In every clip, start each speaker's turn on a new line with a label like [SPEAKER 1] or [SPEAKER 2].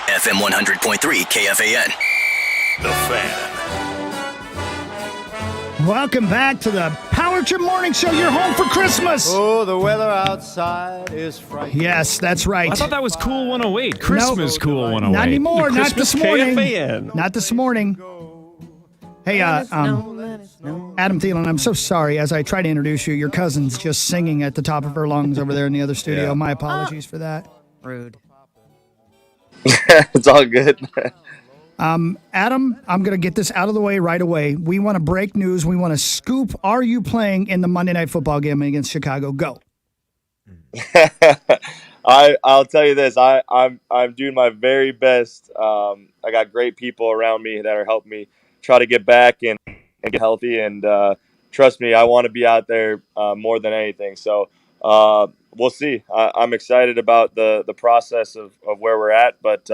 [SPEAKER 1] FM 100.3 KFAN.
[SPEAKER 2] The Fan.
[SPEAKER 3] Welcome back to the Power Trip Morning Show. You're home for Christmas.
[SPEAKER 4] Oh, the weather outside is frightful.
[SPEAKER 3] Yes, that's right.
[SPEAKER 5] I thought that was Cool 108. Christmas Cool 108.
[SPEAKER 3] Not anymore.
[SPEAKER 5] The
[SPEAKER 3] Not this
[SPEAKER 5] Christmas
[SPEAKER 3] morning.
[SPEAKER 5] KFAN.
[SPEAKER 3] Not this morning. Hey, Adam Thielen, I'm so sorry. As I try to introduce you, your cousin's just singing at the top of her lungs over there in the other studio.
[SPEAKER 6] Yeah.
[SPEAKER 3] My apologies for that.
[SPEAKER 7] Rude.
[SPEAKER 6] It's all good.
[SPEAKER 3] Adam, I'm going to get this out of the way right away. We want to break news. We want to scoop. Are you playing in the Monday Night Football game against Chicago? Go.
[SPEAKER 6] I'll tell you this. I'm doing my very best. I got great people around me that are helping me try to get back and get healthy. And trust me, I want to be out there more than anything. So we'll see. I'm excited about the process of where we're at, but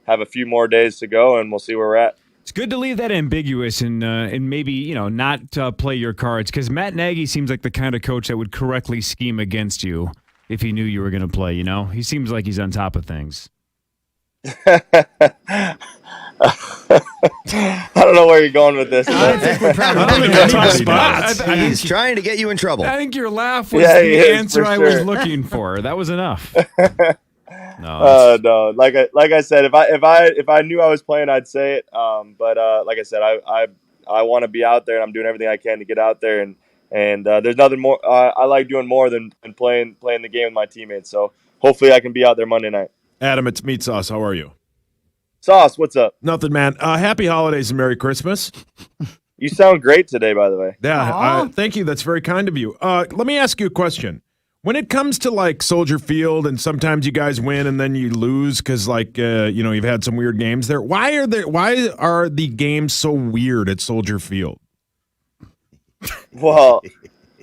[SPEAKER 6] have a few more days to go, and we'll see where we're at.
[SPEAKER 5] It's good to leave that ambiguous and maybe, not play your cards, because Matt Nagy seems like the kind of coach that would correctly scheme against you if he knew you were going to play, He seems like he's on top of things.
[SPEAKER 6] I don't know where you're going with this.
[SPEAKER 5] I think we're probably in a tough spot.
[SPEAKER 8] He's trying to get you in trouble.
[SPEAKER 5] I think your laugh was the answer I was looking for. That was enough.
[SPEAKER 6] No. Like I said, if I knew I was playing, I'd say it. But like I said, I want to be out there, and I'm doing everything I can to get out there. And there's nothing more I like doing more than playing the game with my teammates. So hopefully I can be out there Monday night.
[SPEAKER 2] Adam, it's Meat Sauce. How are you?
[SPEAKER 6] Sauce, what's up?
[SPEAKER 2] Nothing, man. Happy holidays and Merry Christmas.
[SPEAKER 6] You sound great today, by the way.
[SPEAKER 2] Yeah, thank you. That's very kind of you. Let me ask you a question. When it comes to like Soldier Field, and sometimes you guys win and then you lose because you've had some weird games there. Why are the games so weird at Soldier Field?
[SPEAKER 6] Well,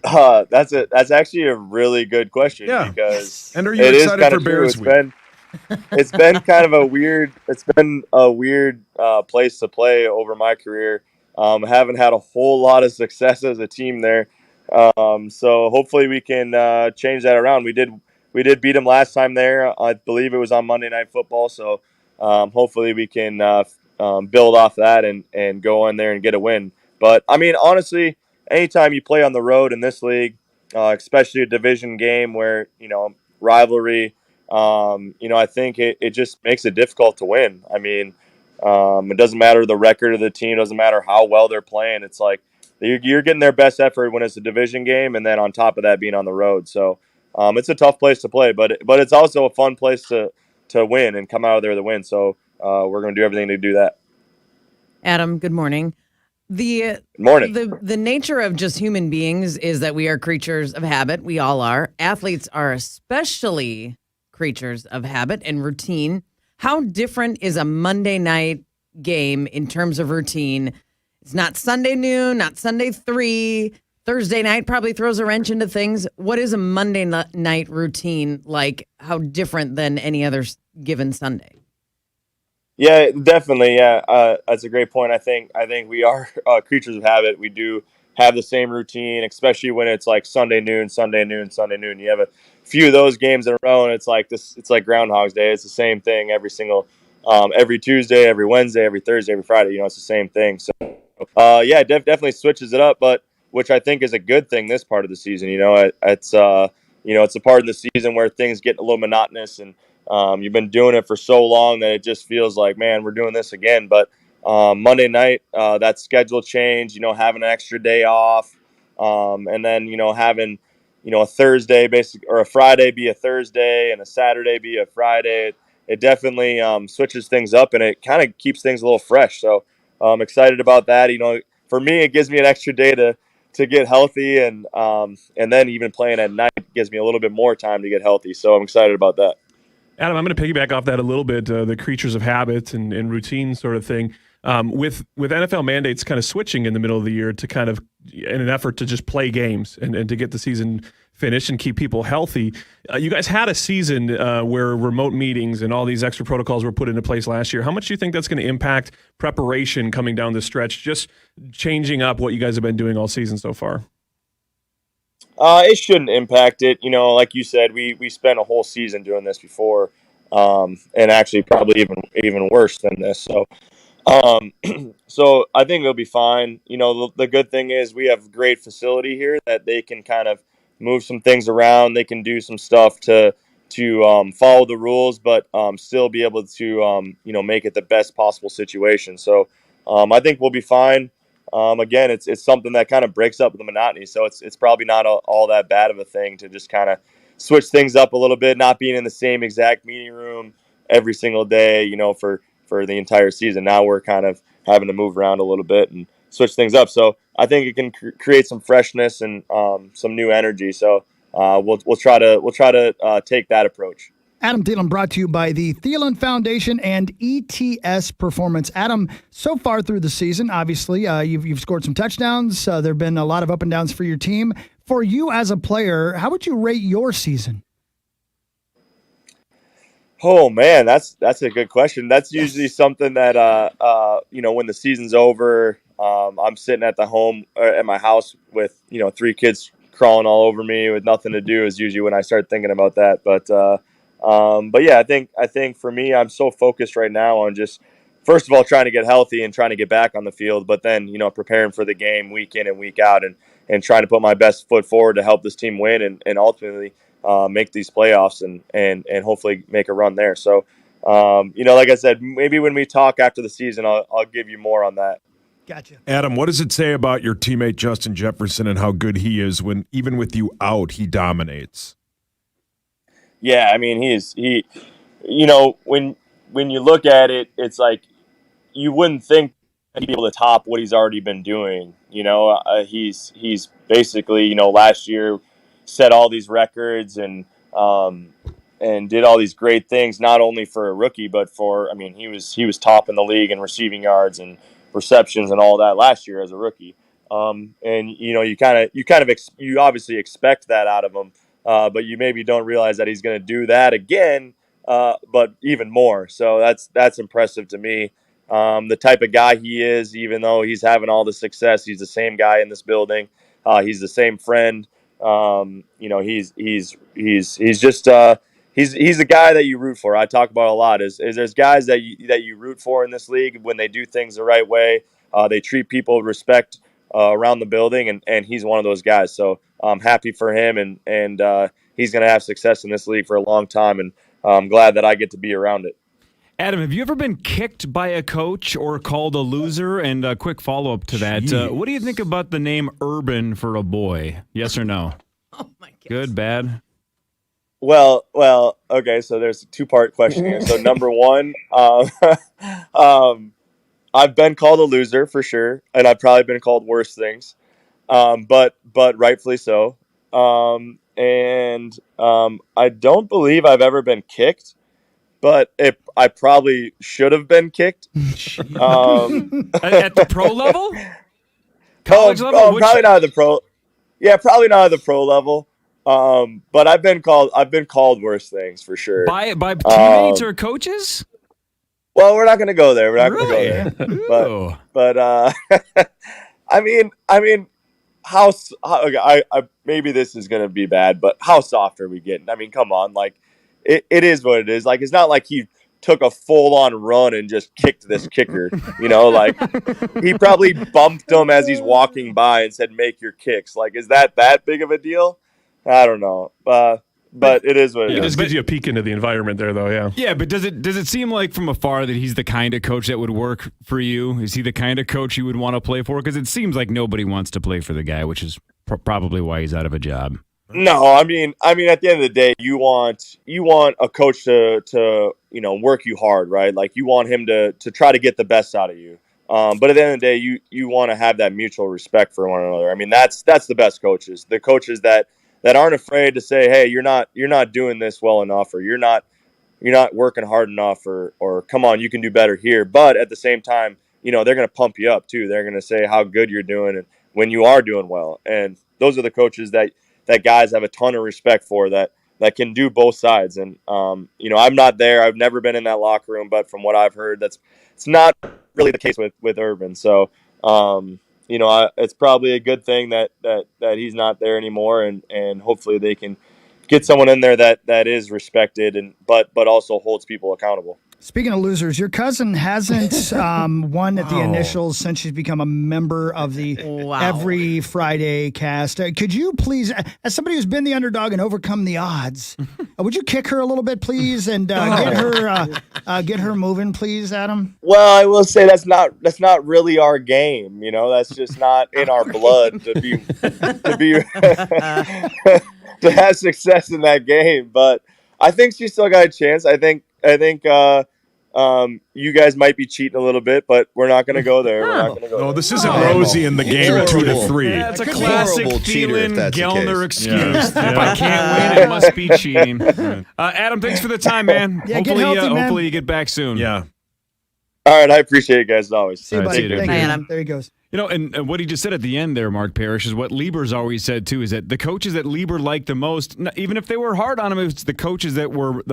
[SPEAKER 6] that's actually a really good question.
[SPEAKER 2] Yeah.
[SPEAKER 6] Because
[SPEAKER 2] and are you excited for Bears Week?
[SPEAKER 6] It's been kind of a weird. It's been a weird place to play over my career. Haven't had a whole lot of success as a team there. So hopefully we can change that around. We did beat them last time there. I believe it was on Monday Night Football. So hopefully we can build off that and go in there and get a win. But I mean, honestly, anytime you play on the road in this league, especially a division game where rivalry. I think it just makes it difficult to win. I mean, it doesn't matter the record of the team, doesn't matter how well they're playing. It's like you're getting their best effort when it's a division game, and then on top of that being on the road. So it's a tough place to play, but it's also a fun place to win and come out of there with a win. So we're going to do everything to do that.
[SPEAKER 7] Adam, good morning.
[SPEAKER 6] Good morning.
[SPEAKER 7] The nature of just human beings is that we are creatures of habit. We all are. Athletes are especially creatures of habit and routine. How different is a Monday night game in terms of routine? It's not Sunday noon, not Sunday 3. Thursday night probably throws a wrench into things. What is a Monday night routine like? How different than any other given Sunday?
[SPEAKER 6] Yeah, definitely. Yeah, that's a great point. I think we are creatures of habit. We do have the same routine, especially when it's like Sunday noon. You have a few of those games in a row, and it's like Groundhog's Day. It's the same thing every Tuesday, every Wednesday, every Thursday, every Friday. It's the same thing. So, it definitely switches it up, but which I think is a good thing this part of the season. It's a part of the season where things get a little monotonous, and you've been doing it for so long that it just feels like, man, we're doing this again. But Monday night, that schedule change, having an extra day off, and then having a Thursday or a Friday be a Thursday and a Saturday be a Friday. It definitely switches things up, and it kind of keeps things a little fresh. So I'm excited about that. For me, it gives me an extra day to get healthy, and then even playing at night gives me a little bit more time to get healthy. So I'm excited about that.
[SPEAKER 9] Adam, I'm going to piggyback off that a little bit, the creatures of habit and routine sort of thing. With NFL mandates kind of switching in the middle of the year to kind of in an effort to just play games and to get the season finished and keep people healthy. You guys had a season where remote meetings and all these extra protocols were put into place last year. How much do you think that's going to impact preparation coming down the stretch, just changing up what you guys have been doing all season so far?
[SPEAKER 6] It shouldn't impact it. Like you said, we spent a whole season doing this before and actually probably even worse than this. So so I think it'll be fine. The good thing is we have great facility here that they can kind of move some things around. They can do some stuff to follow the rules, but still be able to make it the best possible situation. So I think we'll be fine. Again, it's something that kind of breaks up the monotony. So it's probably not all that bad of a thing to just kind of switch things up a little bit, not being in the same exact meeting room every single day, for the entire season. Now we're kind of having to move around a little bit and switch things up. So I think it can create some freshness and some new energy. So we'll try to take that approach.
[SPEAKER 3] Adam Thielen brought to you by the Thielen Foundation and ETS Performance. Adam, so far through the season, obviously, you've scored some touchdowns. There have been a lot of up and downs for your team. For you as a player, how would you rate your season?
[SPEAKER 6] Oh man, that's a good question. That's usually something that when the season's over, I'm sitting at my house with 3 kids crawling all over me with nothing to do is usually when I start thinking about that. But yeah, I think for me, I'm so focused right now on just first of all trying to get healthy and trying to get back on the field, but then preparing for the game week in and week out and trying to put my best foot forward to help this team win and ultimately make these playoffs and hopefully make a run there. So, like I said, maybe when we talk after the season, I'll give you more on that.
[SPEAKER 3] Gotcha.
[SPEAKER 2] Adam, what does it say about your teammate Justin Jefferson and how good he is when even with you out, he dominates?
[SPEAKER 6] Yeah, I mean, when you look at it, it's like you wouldn't think he'd be able to top what he's already been doing. He's basically, last year set all these records and did all these great things, not only for a rookie, but he was top in the league in receiving yards and receptions and all that last year as a rookie. And you obviously expect that out of him, but you maybe don't realize that he's going to do that again, but even more. So that's impressive to me. The type of guy he is, even though he's having all the success, he's the same guy in this building. He's the same friend. He's just he's the guy that you root for. I talk about a lot is there's guys that you root for in this league when they do things the right way. They treat people with respect around the building, and he's one of those guys. So I'm happy for him, and he's going to have success in this league for a long time, and I'm glad that I get to be around it.
[SPEAKER 5] Adam, have you ever been kicked by a coach or called a loser? And a quick follow-up to that. What do you think about the name Urban for a boy? Yes or no?
[SPEAKER 7] Oh, my goodness.
[SPEAKER 5] Good, bad?
[SPEAKER 6] Well, okay, so there's a 2-part question here. So number one, I've been called a loser for sure, and I've probably been called worse things, but rightfully so. I don't believe I've ever been kicked, but I probably should have been kicked.
[SPEAKER 5] At the pro level? College level?
[SPEAKER 6] Probably not at the pro. Yeah, probably not at the pro level. But I've been called worse things for sure.
[SPEAKER 5] By teammates or coaches?
[SPEAKER 6] Well, we're not going to go there. We're not going to go there. But I mean, how maybe this is going to be bad, but how soft are we getting? I mean, come on, like it is what it is. Like it's not like he took a full-on run and just kicked this kicker. Like he probably bumped him as he's walking by and said, "Make your kicks." Like, is that big of a deal? I don't know. But it is what it is.
[SPEAKER 9] It just gives you a peek into the environment there, though, yeah.
[SPEAKER 5] Yeah, but does it seem like from afar that he's the kind of coach that would work for you? Is he the kind of coach you would want to play for? Because it seems like nobody wants to play for the guy, which is probably why he's out of a job.
[SPEAKER 6] No, I mean, at the end of the day, you want a coach to work you hard, right? Like you want him to try to get the best out of you. But at the end of the day, you want to have that mutual respect for one another. I mean, that's the best coaches. The coaches that aren't afraid to say, "Hey, you're not doing this well enough," or "You're not working hard enough," or "Come on, you can do better here." But at the same time, they're going to pump you up too. They're going to say how good you're doing and when you are doing well. And those are the coaches that guys have a ton of respect for that can do both sides. And I'm not there. I've never been in that locker room, but from what I've heard, it's not really the case with Urban. So. It's probably a good thing that he's not there anymore, and hopefully they can get someone in there that is respected and but also holds people accountable.
[SPEAKER 3] Speaking of losers, your cousin hasn't won at the initials since she's become a member of the Every Friday cast. Could you please, as somebody who's been the underdog and overcome the odds, would you kick her a little bit, please, and get her moving, please, Adam?
[SPEAKER 6] Well, I will say that's not really our game. That's just not in our blood to be to have success in that game. But I think she still got a chance. I think you guys might be cheating a little bit, but we're not going to go there. We're not going to go.
[SPEAKER 2] No, this isn't Rosie in the game 2-3.
[SPEAKER 5] Yeah, it's a classic Thielen Gellner excuse.
[SPEAKER 2] Yeah.
[SPEAKER 5] If I can't win, it must be cheating. Adam, thanks for the time, man.
[SPEAKER 3] Yeah, get healthy, man.
[SPEAKER 5] Hopefully you get back soon.
[SPEAKER 2] Yeah.
[SPEAKER 6] All right, I appreciate it, guys, as always.
[SPEAKER 3] See you, buddy.
[SPEAKER 5] see you, dude.
[SPEAKER 3] Thank
[SPEAKER 7] Bye,
[SPEAKER 3] you.
[SPEAKER 7] Adam.
[SPEAKER 3] There he goes.
[SPEAKER 5] And what he just said at the end there, Mark Parrish, is what Lieber's always said, too, is that the coaches that Lieber liked the most, even if they were hard on him, it's the coaches that were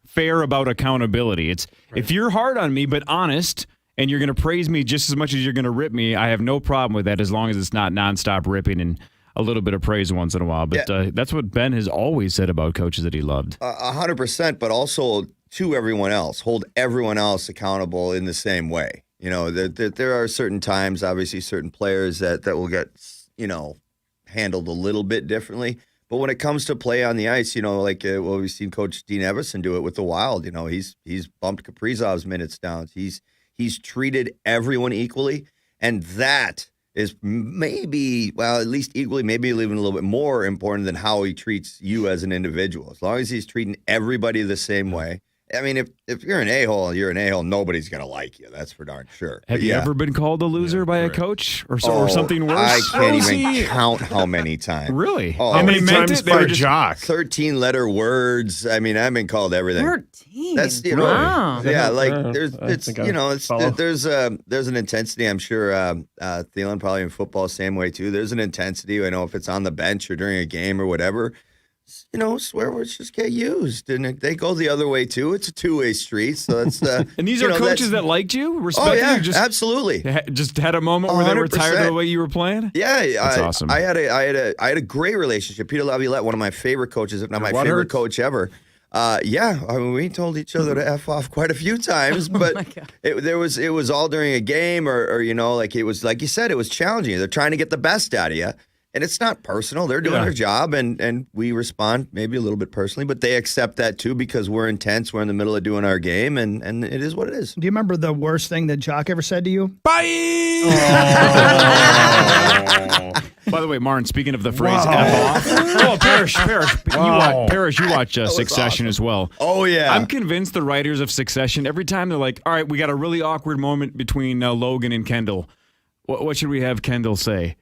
[SPEAKER 5] fair about accountability. It's if you're hard on me but honest and you're going to praise me just as much as you're going to rip me, I have no problem with that as long as it's not nonstop ripping and a little bit of praise once in a while. But that's what Ben has always said about coaches that he loved.
[SPEAKER 8] 100%, but also to everyone else. Hold everyone else accountable in the same way. There are certain times, obviously, certain players that will get, handled a little bit differently. But when it comes to play on the ice, we've seen Coach Dean Everson do it with the Wild. He's bumped Kaprizov's minutes down. He's treated everyone equally, and that is maybe, at least equally, maybe even a little bit more important than how he treats you as an individual. As long as he's treating everybody the same way. I mean, if you're an a-hole, you're an a-hole. Nobody's going to like you. That's for darn sure.
[SPEAKER 5] Have you ever been called a loser by a coach or something worse?
[SPEAKER 8] I can't even count how many times.
[SPEAKER 5] Really?
[SPEAKER 2] How many times by Jock?
[SPEAKER 8] 13-letter words. I mean, I've been called everything.
[SPEAKER 7] 13.
[SPEAKER 8] That's
[SPEAKER 7] wow.
[SPEAKER 8] Yeah, there's an intensity. I'm sure Thielen probably in football same way too. There's an intensity. I know if it's on the bench or during a game or whatever. Swear words just get used, and they go the other way too. It's a two-way street, so it's.
[SPEAKER 5] And these are coaches that liked you, respected you. Just,
[SPEAKER 8] absolutely.
[SPEAKER 5] Just had a moment where they were tired of the way you were playing.
[SPEAKER 8] Yeah,
[SPEAKER 5] that's awesome.
[SPEAKER 8] I had a great relationship. Peter Laviolette, one of my favorite coaches, if not my favorite coach ever. We told each other to F off quite a few times, but it was all during a game or it was like you said, it was challenging. They're trying to get the best out of you. And it's not personal. They're doing their job, and we respond maybe a little bit personally, but they accept that too because we're intense. We're in the middle of doing our game, and it is what it is.
[SPEAKER 3] Do you remember the worst thing that Jock ever said to you?
[SPEAKER 2] Bye!
[SPEAKER 5] By the way, Martin, speaking of the phrase F off. Parrish, you watch Succession as well.
[SPEAKER 8] Oh, yeah.
[SPEAKER 5] I'm convinced the writers of Succession, every time they're like, all right, we got a really awkward moment between Logan and Kendall. What should we have Kendall say?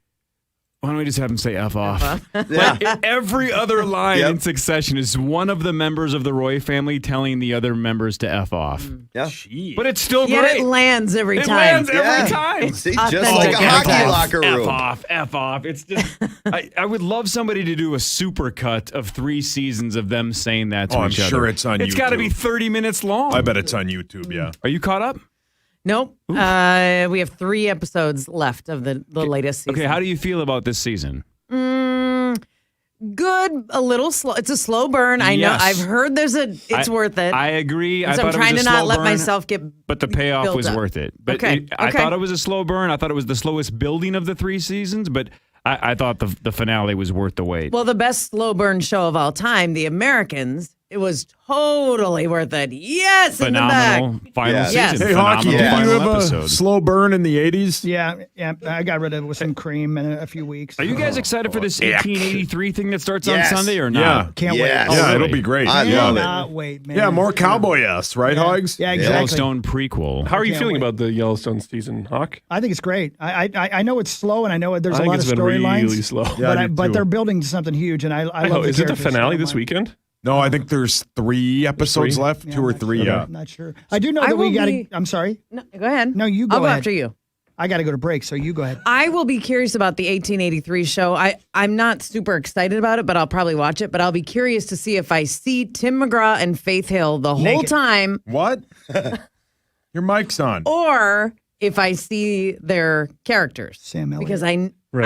[SPEAKER 5] Why don't we just have him say F off? Like every other line in Succession is one of the members of the Roy family telling the other members to F off.
[SPEAKER 8] Yeah.
[SPEAKER 2] Jeez.
[SPEAKER 5] But it's still
[SPEAKER 7] Yet
[SPEAKER 5] great.
[SPEAKER 7] it lands every time.
[SPEAKER 5] It lands every time.
[SPEAKER 8] It's just like a hockey locker room.
[SPEAKER 5] F off. It's just, I would love somebody to do a supercut of 3 seasons of them saying that to each other.
[SPEAKER 2] I'm sure it's on YouTube.
[SPEAKER 5] It's got to be 30 minutes long.
[SPEAKER 2] I bet it's on YouTube, yeah.
[SPEAKER 5] Are you caught up?
[SPEAKER 7] Nope. We have 3 episodes left of the latest season.
[SPEAKER 5] Okay, how do you feel about this season?
[SPEAKER 7] Good, a little slow. It's a slow burn. I know. I've heard it's worth it.
[SPEAKER 5] I agree.
[SPEAKER 7] So I'm trying to not let myself get.
[SPEAKER 5] But the payoff was worth it. But I thought it was a slow burn. I thought it was the slowest building of the 3 seasons. But I thought the finale was worth the wait.
[SPEAKER 7] Well, the best slow burn show of all time, The Americans. It was totally worth it. Yes,
[SPEAKER 5] phenomenal
[SPEAKER 7] in the back.
[SPEAKER 5] Final season.
[SPEAKER 7] Yes.
[SPEAKER 2] Hey, Hockey, did you have
[SPEAKER 5] episode.
[SPEAKER 2] a slow burn in the 80s?
[SPEAKER 3] Yeah. I got rid of it with some cream in a few weeks.
[SPEAKER 5] Are you guys excited for this 1883 thing that starts on Sunday or not?
[SPEAKER 2] Yeah.
[SPEAKER 3] Can't wait.
[SPEAKER 2] Yeah,
[SPEAKER 5] really?
[SPEAKER 2] it'll be great.
[SPEAKER 8] I love it.
[SPEAKER 3] Cannot wait, man.
[SPEAKER 2] Yeah, more cowboy-esque, right, Hogs?
[SPEAKER 3] Yeah, exactly.
[SPEAKER 5] Yellowstone prequel.
[SPEAKER 9] How are you
[SPEAKER 3] Can't
[SPEAKER 9] feeling
[SPEAKER 3] wait.
[SPEAKER 9] about the Yellowstone season, Hawk?
[SPEAKER 3] I think it's great. I know it's slow, and I know there's
[SPEAKER 9] I
[SPEAKER 3] a
[SPEAKER 9] think
[SPEAKER 3] lot
[SPEAKER 9] it's
[SPEAKER 3] of
[SPEAKER 9] been
[SPEAKER 3] storylines.
[SPEAKER 9] really slow.
[SPEAKER 2] Yeah,
[SPEAKER 3] but
[SPEAKER 2] too.
[SPEAKER 3] they're building to something huge, and I love the
[SPEAKER 9] Is it the
[SPEAKER 3] characters.
[SPEAKER 9] finale this weekend?
[SPEAKER 2] No, I think there's 3 episodes left, 2 or 3,
[SPEAKER 3] I'm not sure. I do know
[SPEAKER 7] I
[SPEAKER 3] that we
[SPEAKER 7] will
[SPEAKER 3] got to.
[SPEAKER 7] be-
[SPEAKER 3] I'm sorry.
[SPEAKER 7] No, go ahead.
[SPEAKER 3] No, you go
[SPEAKER 7] I'll go
[SPEAKER 3] ahead.
[SPEAKER 7] after you.
[SPEAKER 3] I got to go to break, so you go ahead.
[SPEAKER 7] I will be curious about the 1883 show. I'm not super excited about it, but I'll probably watch it. But I'll be curious to see if I see Tim McGraw and Faith Hill the whole
[SPEAKER 3] Naked.
[SPEAKER 7] time,
[SPEAKER 2] What? Your mic's on.
[SPEAKER 7] or if I see their characters.
[SPEAKER 3] Sam Elliott.
[SPEAKER 7] Because I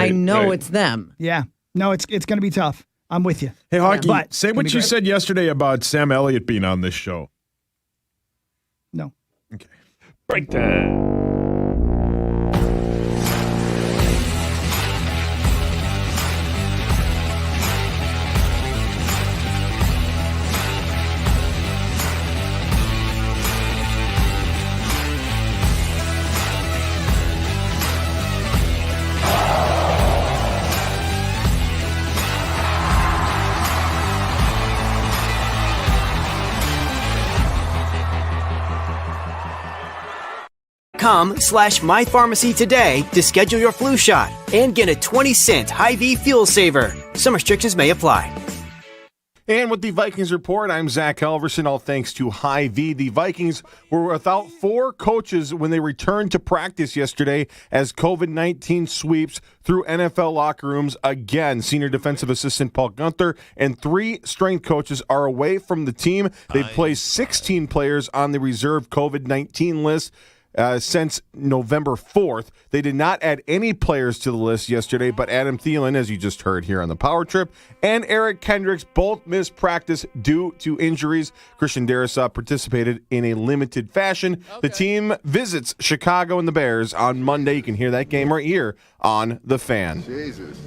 [SPEAKER 7] know it's them.
[SPEAKER 3] Yeah. No, it's going to be tough. I'm with you.
[SPEAKER 2] Hey, Hockey,
[SPEAKER 3] But
[SPEAKER 2] say what you said yesterday about Sam Elliott being on this show.
[SPEAKER 3] No.
[SPEAKER 2] Okay.
[SPEAKER 9] Breakdown.
[SPEAKER 10] .com/mypharmacy today to schedule your flu shot and get a 20-cent Hy-Vee fuel saver. Some restrictions may apply.
[SPEAKER 11] And with the Vikings report, I'm Zach Halverson. All thanks to Hy-Vee. The Vikings were without 4 coaches when they returned to practice yesterday as COVID-19 sweeps through NFL locker rooms again. Senior defensive assistant Paul Gunther and 3 strength coaches are away from the team. They've placed 16 players on the reserve COVID-19 list since November 4th. They did not add any players to the list yesterday, but Adam Thielen, as you just heard here on the Power Trip, and Eric Kendricks both missed practice due to injuries. Christian Darrisaw participated in a limited fashion. The team visits Chicago and the Bears on Monday. You can hear that game right here on The Fan.
[SPEAKER 12] Jesus.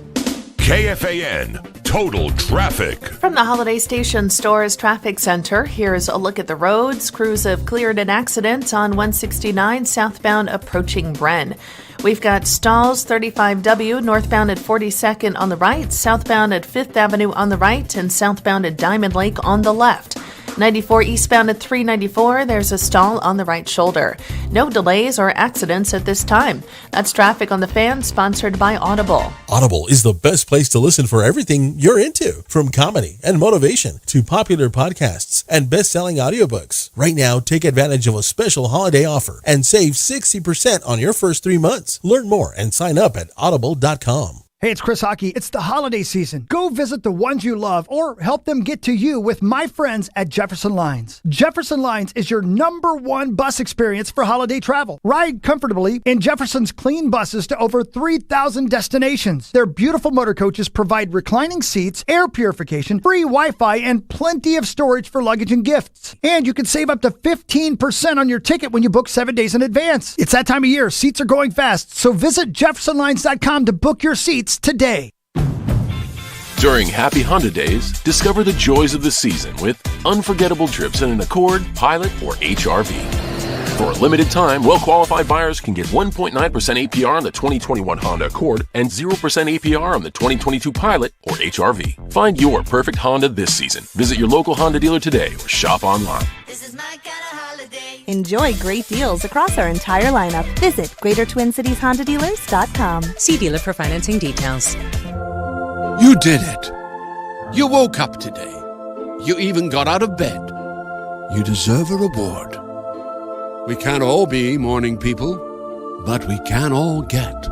[SPEAKER 12] KFAN Total Traffic.
[SPEAKER 13] From the Holiday Station Stores Traffic Center, here's a look at the roads. Crews have cleared an accident on 169 southbound approaching Bren. We've got stalls 35W northbound at 42nd on the right, southbound at 5th Avenue on the right, and southbound at Diamond Lake on the left. 94 eastbound at 394, there's a stall on the right shoulder. No delays or accidents at this time. That's Traffic on the Fan, sponsored by Audible.
[SPEAKER 14] Audible is the best place to listen for everything you're into, from comedy and motivation to popular podcasts and best-selling audiobooks. Right now, take advantage of a special holiday offer and save 60% on your first 3 months. Learn more and sign up at audible.com.
[SPEAKER 3] Hey, it's Chris Hockey. It's the holiday season. Go visit the ones you love or help them get to you with my friends at Jefferson Lines. Jefferson Lines is your #1 bus experience for holiday travel. Ride comfortably in Jefferson's clean buses to over 3,000 destinations. Their beautiful motor coaches provide reclining seats, air purification, free Wi-Fi, and plenty of storage for luggage and gifts. And you can save up to 15% on your ticket when you book 7 days in advance. It's that time of year. Seats are going fast. So visit JeffersonLines.com to book your seats today.
[SPEAKER 12] During Happy Honda Days, discover the joys of the season with unforgettable trips in an Accord, Pilot, or HR-V. For a limited time, well-qualified buyers can get 1.9% APR on the 2021 Honda Accord and 0% APR on the 2022 Pilot or HR-V. Find your perfect Honda this season. Visit your local Honda dealer today or shop online.
[SPEAKER 15] This is my kind of holiday. Enjoy great deals across our entire lineup. Visit GreaterTwinCitiesHondaDealers.com.
[SPEAKER 16] See dealer for financing details.
[SPEAKER 17] You did it. You woke up today. You even got out of bed. You deserve a reward. We can't all be morning people, but we can all get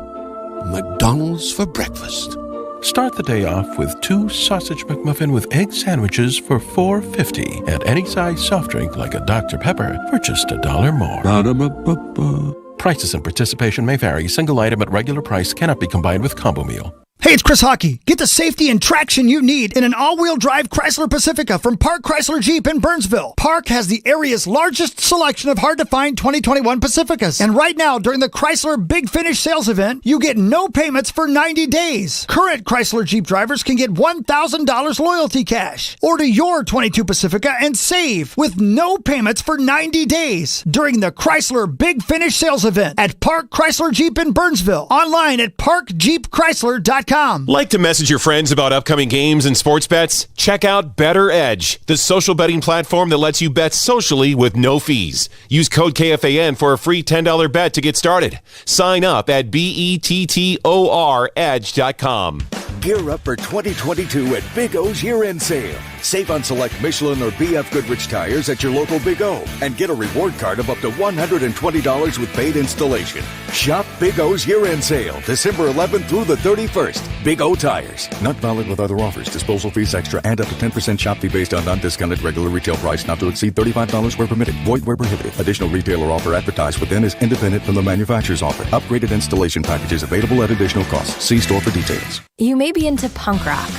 [SPEAKER 17] McDonald's for breakfast.
[SPEAKER 18] Start the day off with 2 sausage McMuffin with egg sandwiches for $4.50 and any size soft drink like a Dr. Pepper for just $1 more.
[SPEAKER 17] Ba-da-ba-ba-ba.
[SPEAKER 18] Prices and participation may vary. Single item at regular price cannot be combined with combo meal.
[SPEAKER 3] Hey, it's Chris Hockey. Get the safety and traction you need in an all-wheel drive Chrysler Pacifica from Park Chrysler Jeep in Burnsville. Park has the area's largest selection of hard-to-find 2021 Pacificas. And right now, during the Chrysler Big Finish sales event, you get no payments for 90 days. Current Chrysler Jeep drivers can get $1,000 loyalty cash. Order your 22 Pacifica and save with no payments for 90 days during the Chrysler Big Finish sales event at Park Chrysler Jeep in Burnsville. Online at parkjeepchrysler.com.
[SPEAKER 19] Like to message your friends about upcoming games and sports bets? Check out Better Edge, the social betting platform that lets you bet socially with no fees. Use code KFAN for a free $10 bet to get started. Sign up at BETTOREdge.com.
[SPEAKER 20] Gear up for 2022 at Big O's year-end sale. Save on select Michelin or BF Goodrich tires at your local Big O and get a reward card of up to $120 with paid installation. Shop Big O's year-end sale, December 11th through the 31st. Big O Tires. Not valid with other offers. Disposal fees extra and up to 10% shop fee based on non-discounted regular retail price not to exceed $35 where permitted. Void where prohibited. Additional retailer offer advertised within is independent from the manufacturer's offer. Upgraded installation packages available at additional cost. See store for details.
[SPEAKER 15] You may be into punk rock,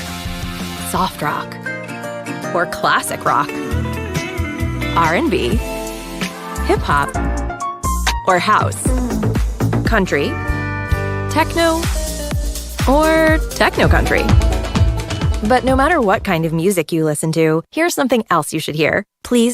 [SPEAKER 21] soft rock, or classic rock, R&B, hip-hop, or house, country, techno, or techno-country. But no matter what kind of music you listen to, here's something else you should hear. Please